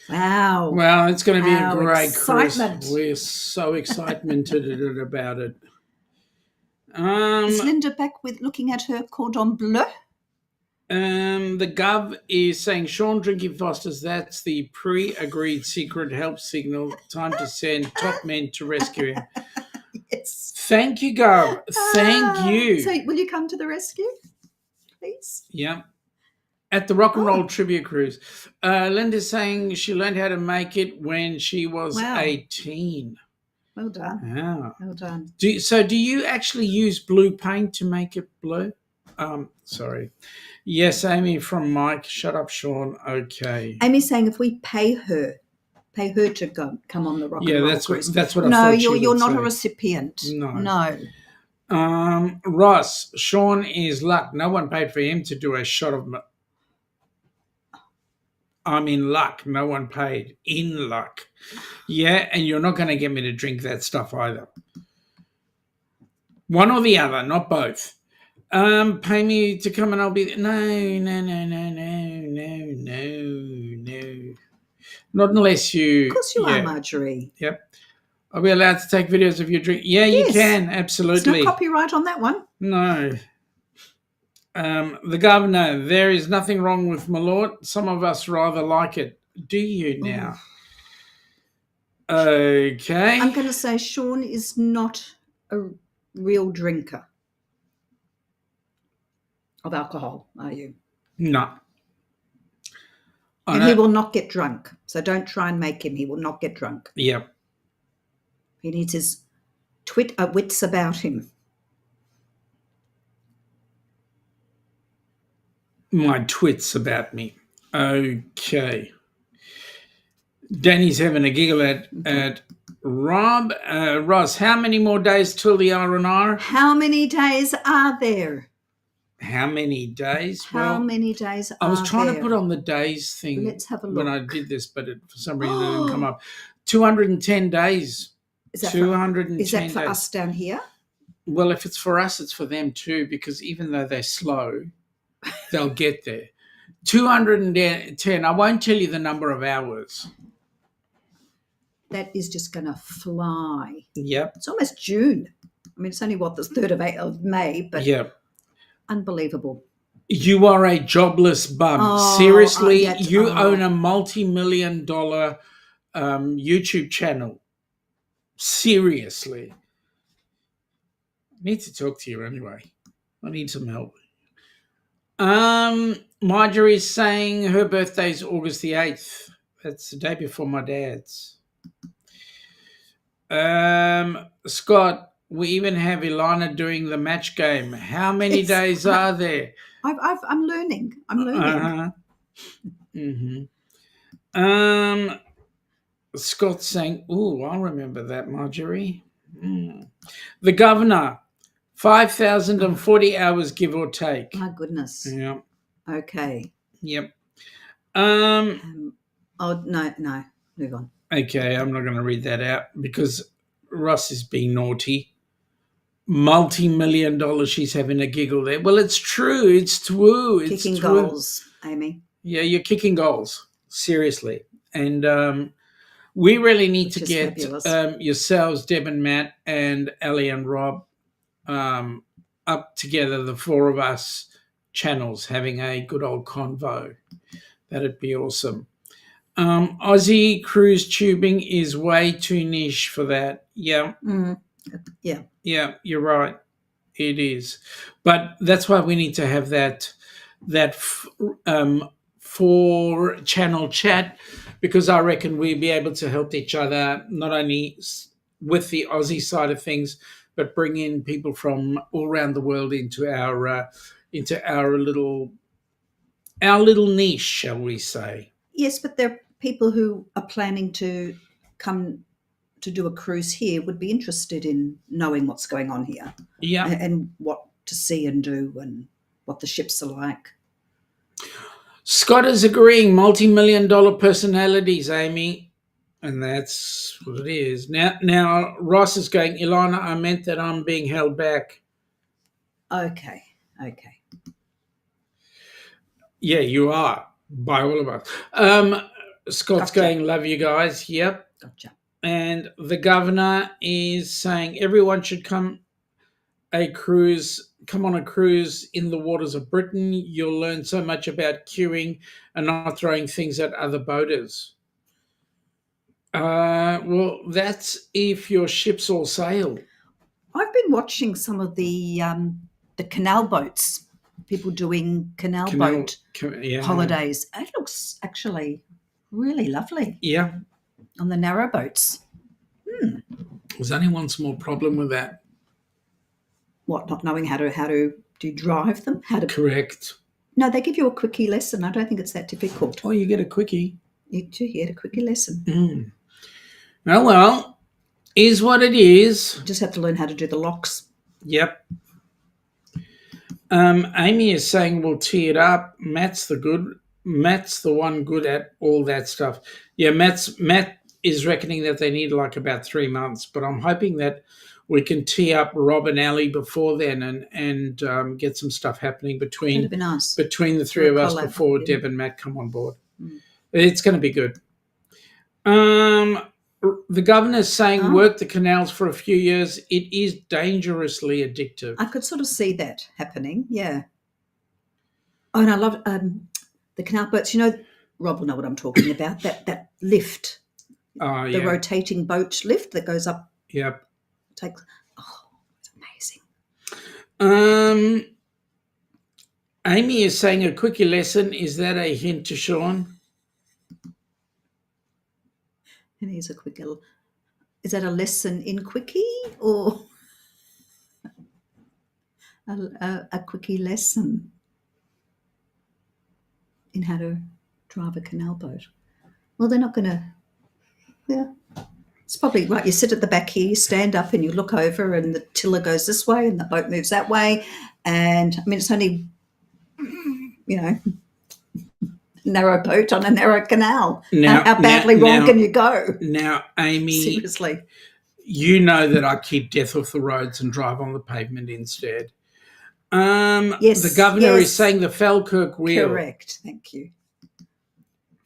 Wow. Well, it's going to be a great excitement. Chris. We're so excited about it. Is Linda back with looking at her cordon bleu? The Gov is saying, Shaun drinking Fosters, that's the pre-agreed secret help signal. Time to send top men to rescue him. Yes. Thank you, Gov. Thank you. So will you come to the rescue, please? Yeah. At the Rock and Roll Trivia Cruise. Linda's saying she learned how to make it when she was 18. Well done. Yeah. Well done. Do you actually use blue paint to make it blue? Sorry. Yes, Amy from Mike. Shut up, Shaun. Okay. Amy's saying if we pay her to come on the Rock and Roll Cruise. That's what I thought. No, you're not a recipient. No. Ross, Shaun is luck. No one paid for him to do a shot of. I'm in luck. No one paid. In luck. Yeah, and you're not going to get me to drink that stuff either. One or the other, not both. Pay me to come and I'll be... No. Not unless you... Of course you are, Marjorie. Yep. Are we allowed to take videos of your drink? Yeah, Yes. you can. Absolutely. There's no copyright on that one. No. The Governor, there is nothing wrong with Malort. Some of us rather like it. Do you now? Okay. I'm going to say Shaun is not a real drinker of alcohol, are you? No. And he will not get drunk. So don't try and make him. He will not get drunk. Yep. He needs his wits about him. My twits about me. Okay. Danny's having a giggle at Rob. Ross, how many more days till the R&R? How many days are there? How many days? How many days are there? I was trying to put on the days thing. Let's have a look. When I did this, but for some reason it didn't come up. 210 days. Is that 210 is that for days. us down here? Well, if it's for us, it's for them too, because even though they're slow, they'll get there. 210. I won't tell you the number of hours. That is just going to fly. Yep. It's almost June. I mean, it's only, the 3rd of May, but yep. Unbelievable. You are a jobless bum. Oh, Seriously, you own a multi-million-dollar YouTube channel. Seriously. I need to talk to you anyway. I need some help. Marjorie's saying her birthday's August the 8th. That's the day before my dad's. Scott, we even have Ilana doing the match game. How many days are there? I'm learning. I'm learning. Mm-hmm. Scott's saying, "Ooh, I'll remember that, Marjorie." The Governor, 5,040 hours, give or take. My goodness. Yeah. Okay. Yep. Oh no. Move on. Okay, I'm not going to read that out because Ross is being naughty. Multi-million-dollar, she's having a giggle there. Well, it's true. It's true. It's kicking true. goals, Amy. Yeah, you're kicking goals. Seriously. And we really need to get yourselves, Deb and Matt, and Ellie and Rob up together, the four of us channels, having a good old convo. That'd be awesome. Aussie cruise tubing is way too niche for that. Yeah. Yeah. Yeah, you're right. It is. But that's why we need to have that 4-channel chat because I reckon we'll be able to help each other, not only with the Aussie side of things, but bring in people from all around the world into our little niche, shall we say. Yes, but there are people who are planning to come to do a cruise here would be interested in knowing what's going on here. Yeah. And what to see and do and what the ships are like. Scott is agreeing, multi-million-dollar personalities, Amy. And that's what it is. Now Ross is going, Ilana, I meant that I'm being held back. Okay. Yeah, you are, by all of us. Scott's Gotcha. going, love you guys. Yep. Gotcha. And the governor is saying everyone should come on a cruise in the waters of Britain. You'll learn so much about queuing and not throwing things at other boaters. Well, that's if your ships all sail. I've been watching some of the canal boats, people doing canal boat holidays. It looks actually really lovely. Yeah. On the narrow boats. There's only one small problem with that. What, not knowing how to do you drive them? Correct. No, they give you a quickie lesson. I don't think it's that difficult. Oh, you get a quickie. You do get a quickie lesson. Well, is what it is. You just have to learn how to do the locks. Yep. Amy is saying we'll tee it up. Matt's the one good at all that stuff. Yeah, Matt is reckoning that they need like about 3 months, but I'm hoping that we can tee up Rob and Ali before then and get some stuff happening between the three of us before Deb and Matt come on board. It's going to be good. The governor's saying work the canals for a few years. It is dangerously addictive. I could sort of see that happening, yeah. Oh, and I love the canal boats. You know, Rob will know what I'm talking about, that lift, the rotating boat lift that goes up. Yep. It's amazing. Amy is saying a quickie lesson. Is that a hint to Shaun? And here's a quickie. Is that a lesson in quickie or a quickie lesson in how to drive a canal boat? Well, they're not going to. Yeah. It's probably right. You sit at the back here, you stand up and you look over and the tiller goes this way and the boat moves that way. And, I mean, it's only, narrow boat on a narrow canal. How badly wrong can you go? Now, Amy. Seriously. You know that I keep death off the roads and drive on the pavement instead. Yes. The governor is saying the Falkirk wheel. Correct. Thank you.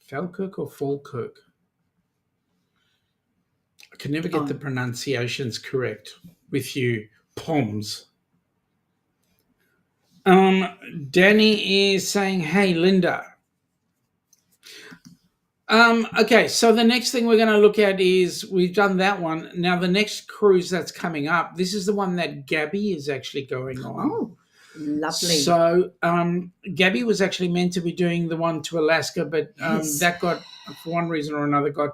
Falkirk or Falkirk? I can never get the pronunciations correct with you, Poms. Danny is saying, hey, Linda. Okay, so the next thing we're going to look at is, we've done that one. Now, the next cruise that's coming up, this is the one that Gabby is actually going on. Oh, lovely. So Gabby was actually meant to be doing the one to Alaska, but that got, for one reason or another, got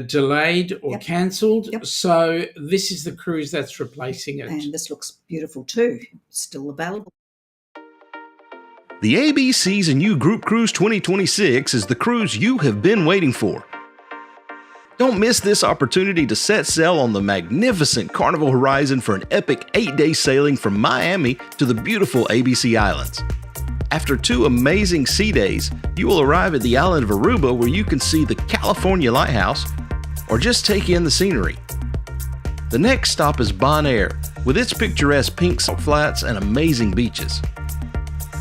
delayed or cancelled. Yep. So this is the cruise that's replacing it. And this looks beautiful too. Still available. The ABCs and U Group Cruise 2026 is the cruise you have been waiting for. Don't miss this opportunity to set sail on the magnificent Carnival Horizon for an epic 8-day sailing from Miami to the beautiful ABC Islands. After 2 amazing sea days, you will arrive at the island of Aruba where you can see the California Lighthouse or just take in the scenery. The next stop is Bonaire with its picturesque pink salt flats and amazing beaches.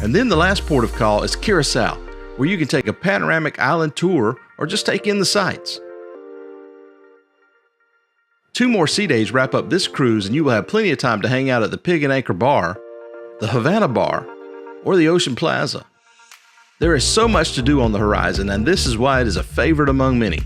And then the last port of call is Curacao, where you can take a panoramic island tour or just take in the sights. 2 more sea days wrap up this cruise and you will have plenty of time to hang out at the Pig and Anchor Bar, the Havana Bar, or the Ocean Plaza. There is so much to do on the horizon, and this is why it is a favorite among many.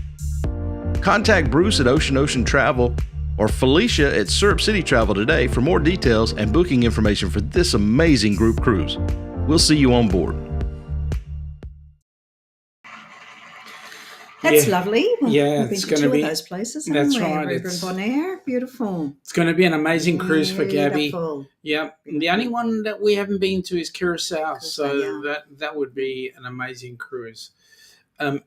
Contact Bruce at Ocean Travel or Felicia at Syrup City Travel today for more details and booking information for this amazing group cruise. We'll see you on board. That's lovely. Yeah, we've been it's to gonna two be- of those places, that's haven't we? right, River it's- and Bonaire, beautiful. It's going to be an amazing cruise for Gabby. Beautiful. Yep. The only one that we haven't been to is Curacao, so yeah. that would be an amazing cruise. And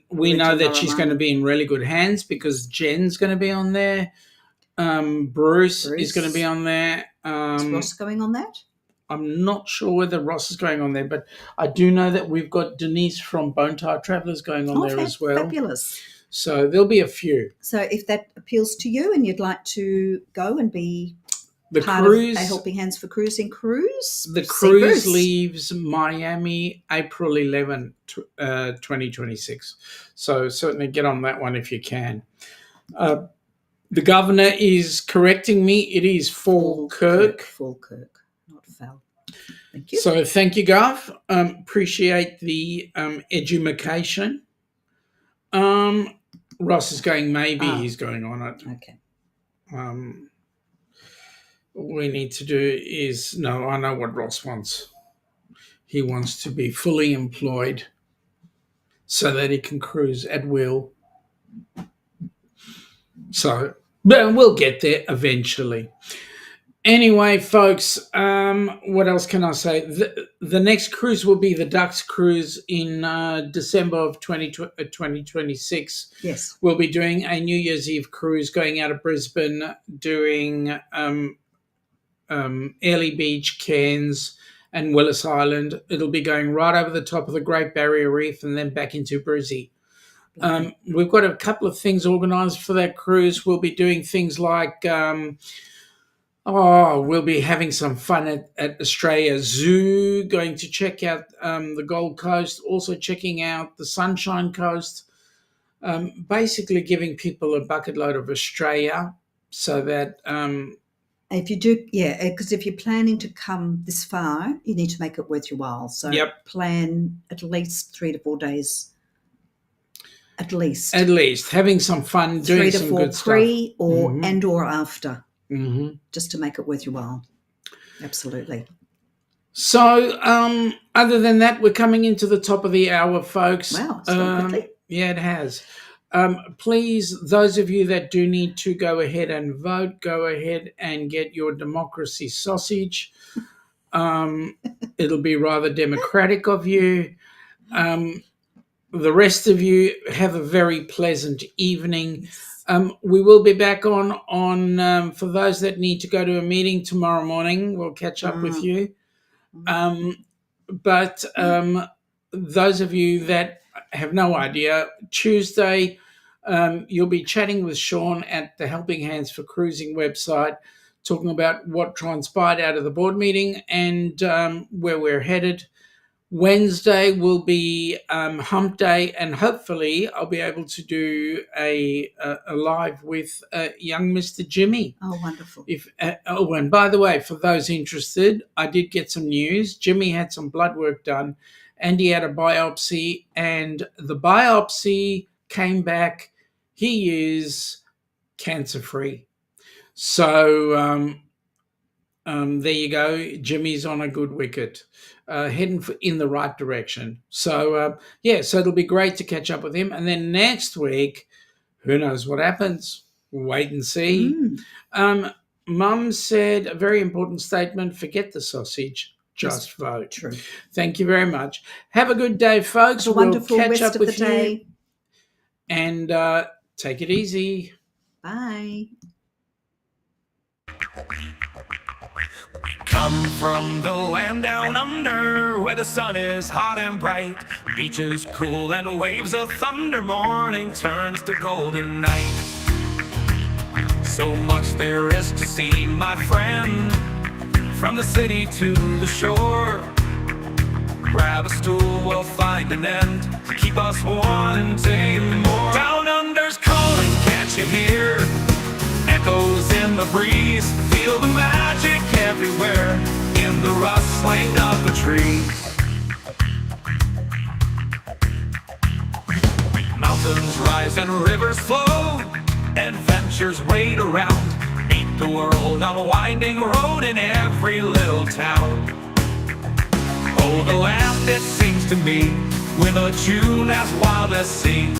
we Went know to that she's going to Laramana. be in really good hands because Jen's going to be on there. Bruce is going to be on there. Is Ross going on that? I'm not sure whether Ross is going on there, but I do know that we've got Denise from Bone Tire Travellers going on there as well. Fabulous. So there'll be a few. So if that appeals to you and you'd like to go and be The part cruise, of a Helping Hands for Cruising cruise, the see cruise Bruce. leaves Miami April 11, 2026. So certainly get on that one if you can. The governor is correcting me. It is Falkirk. Falkirk, not Fell. Thank you. So thank you, Gov. Appreciate the edumacation. Ross is going, maybe he's going on it. Okay. What we need to do is, no, I know what Ross wants. He wants to be fully employed so that he can cruise at will. So, but we'll get there eventually. Anyway, folks, what else can I say? The next cruise will be the Ducks cruise in December of 2026. Yes. We'll be doing a New Year's Eve cruise going out of Brisbane, doing Airlie Beach, Cairns, and Willis Island. It'll be going right over the top of the Great Barrier Reef and then back into Brizzy. We've got a couple of things organised for that cruise. We'll be doing things like... we'll be having some fun at Australia Zoo, going to check out the Gold Coast, also checking out the Sunshine Coast, basically giving people a bucket load of Australia so that... if you do, because if you're planning to come this far, you need to make it worth your while. So plan at least 3 to 4 days. At least. Having some fun, doing some good stuff. 3 to 4 pre or after. Mm-hmm. Just to make it worth your while. Absolutely. So, other than that, we're coming into the top of the hour, folks. Wow, it's gone quickly. Yeah, it has. Please, those of you that do need to go ahead and vote, go ahead and get your democracy sausage. It'll be rather democratic of you. The rest of you have a very pleasant evening. Yes. We will be back on for those that need to go to a meeting tomorrow morning. We'll catch up with you. But those of you that have no idea, Tuesday you'll be chatting with Shaun at the Helping Hands for Cruising website, talking about what transpired out of the board meeting and where we're headed. Wednesday will be hump day, and hopefully I'll be able to do a live with young Mr. Jimmy. Oh, wonderful. And by the way, for those interested, I did get some news. Jimmy had some blood work done, and he had a biopsy, and the biopsy came back. He is cancer-free. So there you go. Jimmy's on a good wicket. Heading in the right direction. So, so it'll be great to catch up with him. And then next week, who knows what happens? Wait and see. Mum said a very important statement, forget the sausage, just vote. True. Thank you very much. Have a good day, folks. A wonderful we'll catch rest up of with the day. you. And take it easy. Bye. Come from the land down under, where the sun is hot and bright, beaches cool and waves of thunder, morning turns to golden night. So much there is to see, my friend, from the city to the shore. Grab a stool, we'll find an end to keep us wanting more. Down under's calling, can't you hear? Echoes in the breeze, feel the magic everywhere, in the rustling of the trees. Mountains rise and rivers flow, adventures wait around, meet the world on a winding road in every little town. Oh, the land, it seems to me, with a tune as wild as sea.